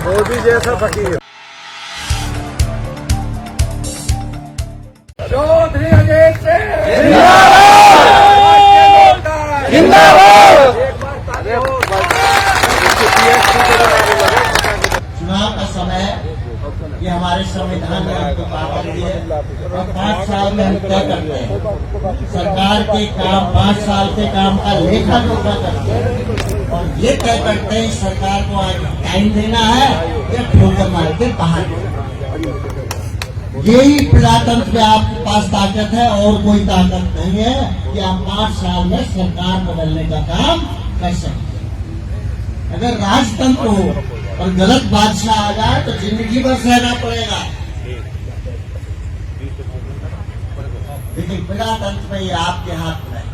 मोदी जैसा फकीर। चौधरी अजय सिंह जिंदाबाद। चुनाव का समय ये हमारे संविधान में हमको पाबंदी है और 5 साल में हम क्या करते हैं, सरकार के काम 5 साल के काम का लेखा जोखा करते हैं और ये तय करते हैं सरकार को आज टाइम देना है या ठोकर मार के बाहर। यही प्रजातंत्र में आपके पास ताकत है और कोई ताकत नहीं है कि आप 5 साल में सरकार बदलने का काम कर सकते। अगर राजतंत्र हो और गलत बादशाह आ जाए तो जिंदगी भर सहना पड़ेगा, लेकिन प्रजातंत्र में ये आपके हाथ में है।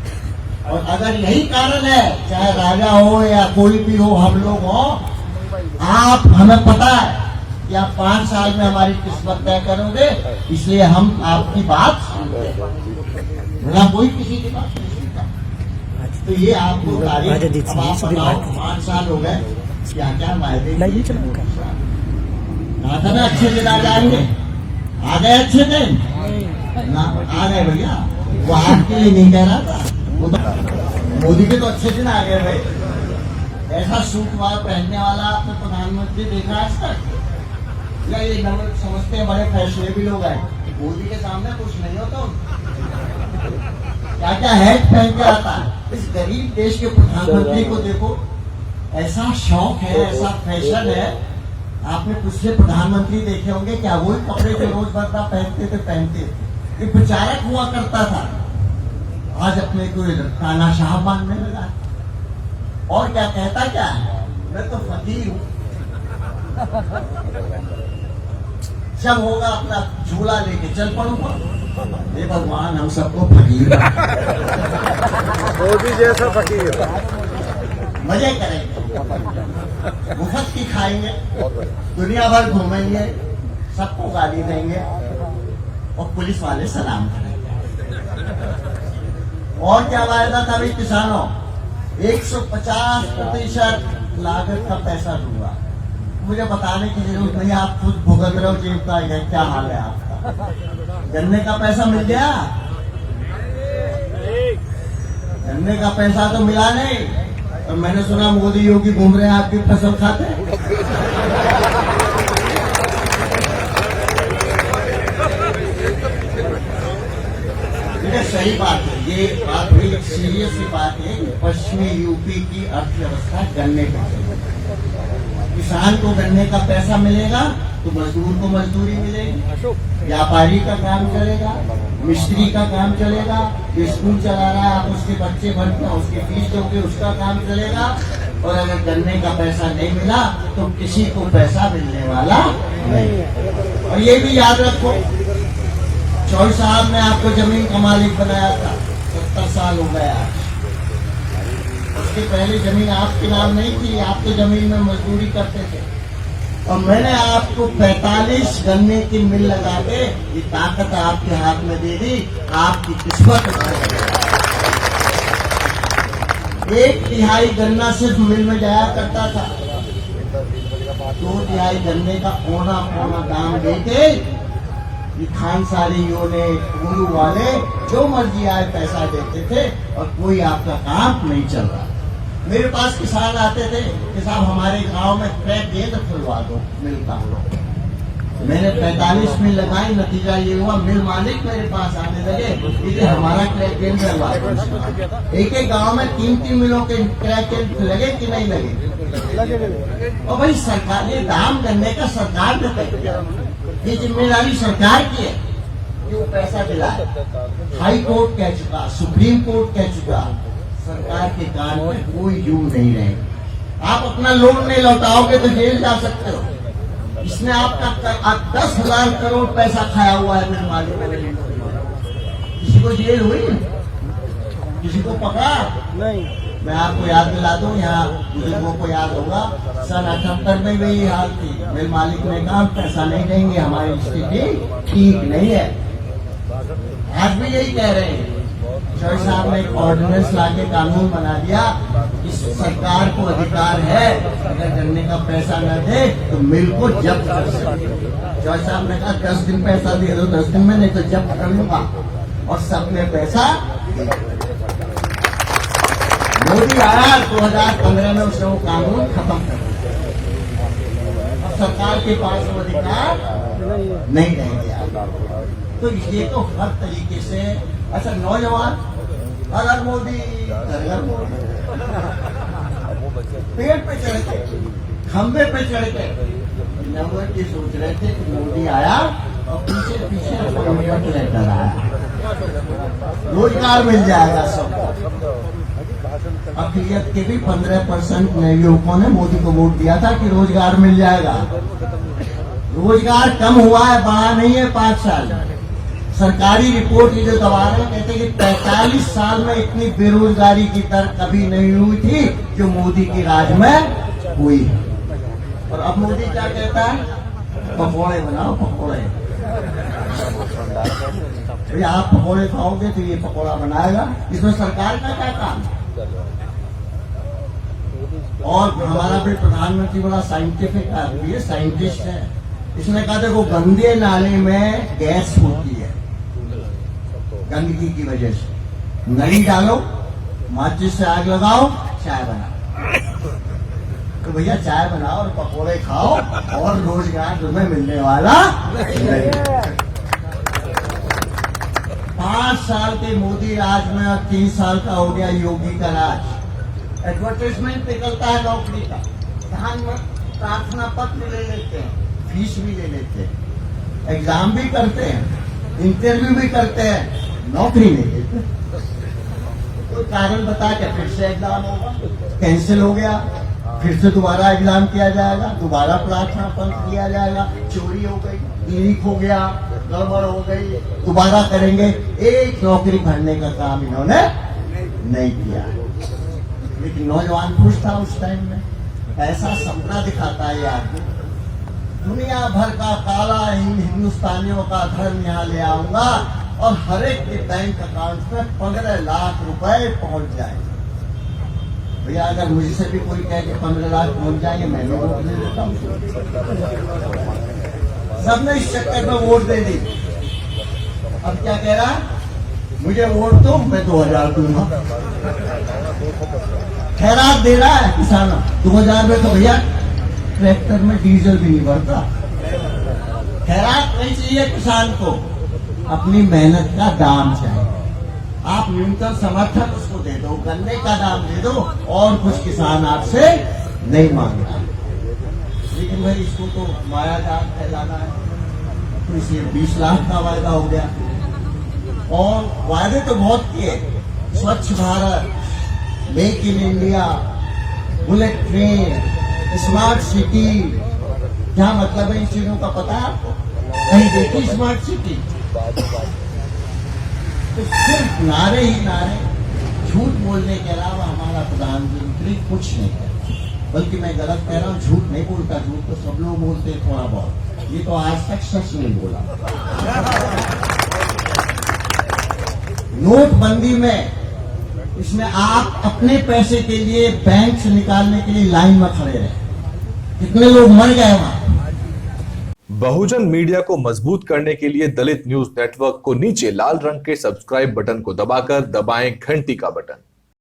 और अगर यही कारण है, चाहे राजा हो या कोई भी हो, हम लोग हो, आप हमें पता है कि आप 5 साल में हमारी किस्मत तय करोगे, इसलिए हम आपकी बात सुनते हैं, ना कोई किसी की बात नहीं सुनता। तो ये आपको तारीख 5 साल हो गए, क्या क्या वायदे कहा था ना अच्छे दिन आ जाएंगे, आ गए अच्छे दिन ना, आ गए भैया। वो आपके लिए नहीं कह रहा था, वो तो मोदी के तो अच्छे दिन आ गए भाई। ऐसा सूट वाला पहनने वाला आपने प्रधानमंत्री देखा आज तक? या ये समझते हैं बड़े फैसले भी लोग हैं, मोदी के सामने कुछ नहीं होता। क्या क्या हैट पहन के आता है। इस गरीब देश के प्रधानमंत्री को देखो, ऐसा शौक है, ऐसा फैशन है। आपने पिछले प्रधानमंत्री देखे होंगे, क्या वो कपड़े जो रोज बर्दा पहनते थे, ये प्रचारक हुआ करता था, आज अपने को तानाशाह मानने लगा। और क्या कहता क्या है, मैं तो फकीर हूँ, जब होगा अपना झूला लेके चल पड़ूंगा। हे भगवान, हम सबको फकीर मोदी जैसा फकीर। मजे करेंगे, मुफ्त की खाएंगे, दुनिया भर घूमेंगे, सबको गाली देंगे और पुलिस वाले सलाम करेंगे। और क्या वायदा था भाई किसानों, 150% लागत का पैसा दूंगा। मुझे बताने की जरूरत नहीं, आप खुद भुगत रहे हो जेब का, क्या हाल है आपका। गन्ने का पैसा मिल गया, गन्ने का पैसा तो मिला नहीं। और मैंने सुना मोदी योगी घूम रहे हैं आपकी फसल खाते। ये सही बात है, ये बात बड़ी सीरियस सी बात है कि पश्चिमी यूपी की अर्थव्यवस्था गन्ने पे चलेगी। किसान को गन्ने का पैसा मिलेगा तो मजदूर को मजदूरी मिलेगी, व्यापारी का काम चलेगा, मिस्त्री का काम चलेगा, जो स्कूल चला रहा है आप उसके बच्चे भरते हैं, उसकी फीस दोगे, उसका काम चलेगा। और अगर गन्ने का पैसा नहीं मिला तो किसी को पैसा मिलने वाला नहीं। और ये भी याद रखो, चौधरी साहब ने आपको जमीन का मालिक बनाया था, 70 साल हो गया। उसके पहले जमीन आपके नाम नहीं थी, आप तो जमीन में मजदूरी करते थे। और मैंने आपको 45 गन्ने की मिल लगा के ये ताकत आपके हाथ में दे दी, आपकी किस्मत। 1/3 गन्ना सिर्फ मिल में जाया करता था, 2/3 गन्ने का पौना दाम देके ये खानसारियों ने, गुरु वाले जो मर्जी आए पैसा देते थे और कोई आपका काम नहीं चल रहा। मेरे पास किसान आते थे कि साहब हमारे गांव में क्रय केंद्र खुलवा दो मिल का। मैंने 45 मिल लगाई, नतीजा ये हुआ मिल मालिक मेरे पास आने लगे कि हमारा क्रय केंद्र लगवा दो। एक गांव में 3 मिलों के क्रय केंद्र लगे कि नहीं लगे? और भाई सरकार, ये दाम करने का सरकार ने तय किया, ये जिम्मेदारी सरकार की है कि वो पैसा दिलाए। हाई कोर्ट कह चुका, सुप्रीम कोर्ट कह चुका, सरकार के कान में कोई जू नहीं रहेगा। आप अपना लोन नहीं लौटाओगे तो जेल जा सकते हो। इसने आपका 10,000 करोड़ पैसा खाया हुआ है मेरे मालिक। किसी को जेल हुई, किसी को पकड़ा नहीं। मैं आपको याद दिला दूं, यहाँ बुजुर्गों को याद होगा, सन 78 में भी यही हाल थी। मेरे मालिक ने कहा पैसा नहीं देंगे, हमारी स्थिति ठीक नहीं है। आज भी यही कह रहे हैं। चौधरी साहब ने एक ऑर्डिनेंस लाके कानून बना दिया कि सरकार को अधिकार है अगर गन्ने का पैसा न दे तो मिल को जब्त कर सकते। चौधरी साहब ने कहा 10 दिन पैसा दे दो, 10 दिन में, नहीं तो जब्त कर लूंगा। और सबने पैसा मोदी आया 2015 में, उसने वो कानून खत्म कर दिया। अब सरकार के पास वो अधिकार नहीं रह गया। तो ये तो हर तरीके से, अच्छा नौजवान अगर मोदी घर मोदी पेड़ पे चढ़ के, खंबे पे चढ़ के नंबर की सोच रहे थे कि मोदी आया और पीछे पीछे अपॉइंटमेंट लेटर आया, रोजगार मिल जाएगा सबको। अखिलियत के भी 15% नए युवकों ने मोदी को वोट दिया था कि रोजगार मिल जाएगा। रोजगार कम हुआ है, बढ़ा नहीं है 5 साल। सरकारी रिपोर्ट ये जो दबा रहे हैं, कहते हैं कि 45 साल में इतनी बेरोजगारी की दर कभी नहीं हुई थी जो मोदी की राज में हुई। और अब मोदी क्या कहता है? पकौड़े बनाओ, पकौड़े। भैया आप पकौड़े खाओगे तो ये पकौड़ा बनाएगा, इसमें सरकार का क्या काम? और हमारा भी प्रधानमंत्री बड़ा साइंटिफिक आदमी है, साइंटिस्ट है। इसने कहा देखो गंदे नाले में गैस होती है गंदगी की वजह से, नली डालो, माचिस से आग लगाओ, चाय बनाओ। तो भैया चाय बनाओ और पकोड़े खाओ और रोजगार तुम्हें मिलने वाला नहीं। 5 साल के मोदी राज में और 3 साल का हो गया योगी का राज। एडवर्टाइजमेंट निकलता है नौकरी का, प्रधानमंत्री प्रार्थना पत्र ले लेते हैं, फीस भी ले लेते हैं, एग्जाम भी करते हैं, इंटरव्यू भी करते हैं, नौकरी नहीं देते। तो कारण बता के फिर से एग्जाम होगा, कैंसिल हो गया, फिर से दोबारा एग्जाम किया जाएगा, दोबारा प्रार्थना पत्र किया जाएगा, चोरी हो गई, लीक हो गया, गड़बड़ हो गई, दोबारा करेंगे। एक नौकरी भरने का काम इन्होंने नहीं किया। लेकिन नौजवान खुश था उस टाइम में, ऐसा सपना दिखाता है आदमी, दुनिया भर का काला हिंदुस्तानियों का धर्म यहाँ ले आऊंगा और हर एक के बैंक अकाउंट में 15 लाख रुपए पहुंच जाएंगे। भैया अगर मुझसे भी कोई कहे कि 15 लाख पहुंच जाएंगे, मैं भी वोट दे देता हूँ। सबने इस चक्कर में वोट दे दी। अब क्या कह रहा है? मुझे वोट दो, मैं 2000 दूंगा। खैरात दे रहा है किसान 2000 में, तो भैया ट्रैक्टर में डीजल भी नहीं भरता। खैरात नहीं चाहिए किसान को, अपनी मेहनत का दाम चाहिए। आप न्यूनतम समर्थन उसको दे दो, गन्ने का दाम दे दो, और कुछ किसान आपसे नहीं मांग रहा। लेकिन भाई इसको तो माया जाल फैलाना है, तो इसलिए 20 लाख का वायदा हो गया। और वायदे तो बहुत किए, स्वच्छ Bharat, make in India, bullet train, smart city. क्या मतलब है इन चीजों का पता है आपको? कहीं देखी स्मार्ट सिटी? तो सिर्फ नारे ही नारे, झूठ बोलने के अलावा हमारा प्रधानमंत्री कुछ नहीं करता। बल्कि मैं गलत कह रहा हूँ, झूठ नहीं बोलता, झूठ तो सब लोग बोलते हैं थोड़ा बहुत, ये तो आज तक सच नहीं बोला। नोटबंदी में, इसमें आप अपने पैसे के लिए बैंक से निकालने के लिए लाइन में खड़े रहे, कितने लोग मर गए वहां। बहुजन मीडिया को मजबूत करने के लिए दलित न्यूज नेटवर्क को नीचे लाल रंग के सब्सक्राइब बटन को दबाकर दबाएं घंटी का बटन।